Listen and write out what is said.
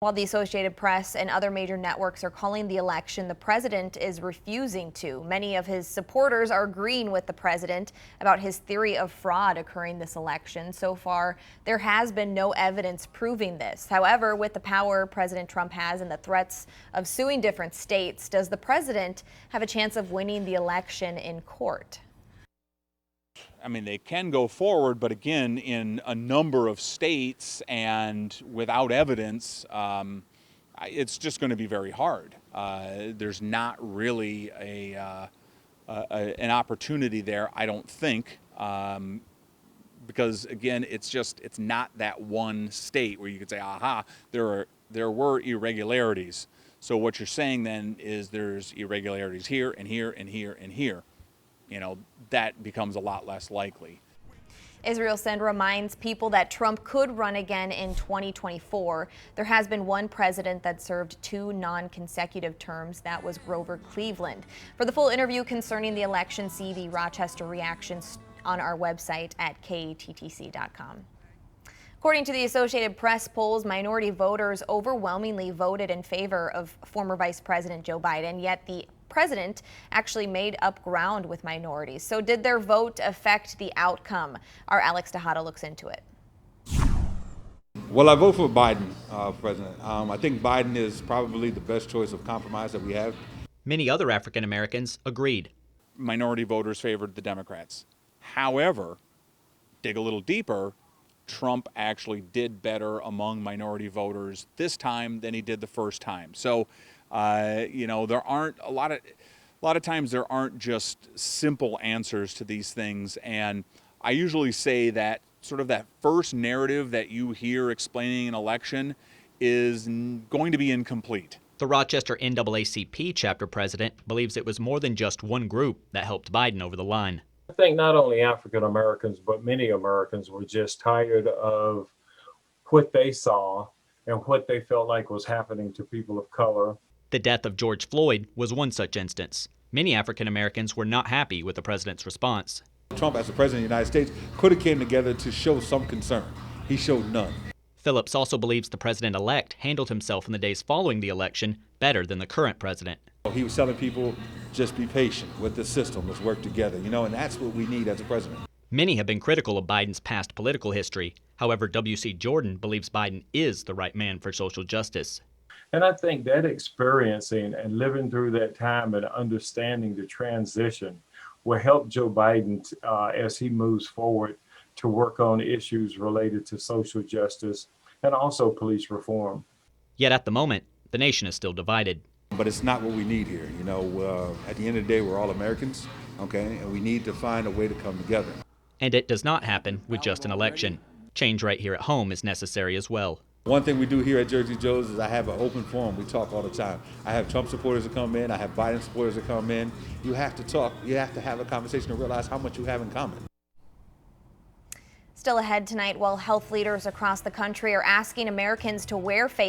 While the Associated Press and other major networks are calling the election, the president is refusing to. Many of his supporters are agreeing with the president about his theory of fraud occurring this election. So far, there has been no evidence proving this. However, with the power President Trump has and the threats of suing different states, does the president have a chance of winning the election in court? I mean, they can go forward, but again, in a number of states and without evidence, it's just going to be very hard. There's not really an opportunity there, I don't think, because again, it's not that one state where you could say, aha, there were irregularities. So what you're saying then is there's irregularities here and here and here and here. You know, that becomes a lot less likely. Israel Send reminds people that Trump could run again in 2024. There has been one president that served 2 non-consecutive terms. That was Grover Cleveland. For the full interview concerning the election, see the Rochester reactions on our website at KATTC.com. According to the Associated Press polls, minority voters overwhelmingly voted in favor of former Vice President Joe Biden, yet the president actually made up ground with minorities. So did their vote affect the outcome? Our Alex Tejada looks into it. Well, I vote for Biden, President. I think Biden is probably the best choice of compromise that we have. Many other African Americans agreed. Minority voters favored the Democrats. However, dig a little deeper, Trump actually did better among minority voters this time than he did the first time. So, you know, there aren't a lot of times there aren't just simple answers to these things. And I usually say that sort of that first narrative that you hear explaining an election is going to be incomplete. The Rochester NAACP chapter president believes it was more than just one group that helped Biden over the line. I think not only African Americans, but many Americans were just tired of what they saw and what they felt like was happening to people of color. The death of George Floyd was one such instance. Many African Americans were not happy with the president's response. Trump, as the president of the United States, could have came together to show some concern. He showed none. Phillips also believes the president-elect handled himself in the days following the election better than the current president. He was telling people, just be patient with the system, let's work together, you know, and that's what we need as a president. Many have been critical of Biden's past political history. However, W.C. Jordan believes Biden is the right man for social justice. And I think that experiencing and living through that time and understanding the transition will help Joe Biden as he moves forward to work on issues related to social justice and also police reform. Yet at the moment, the nation is still divided. But it's not what we need here. You know, at the end of the day, we're all Americans, okay? And we need to find a way to come together. And it does not happen with just an election. Change right here at home is necessary as well. One thing we do here at Jersey Joe's is I have an open forum. We talk all the time. I have Trump supporters that come in. I have Biden supporters that come in. You have to talk. You have to have a conversation to realize how much you have in common. Still ahead tonight, while health leaders across the country are asking Americans to wear face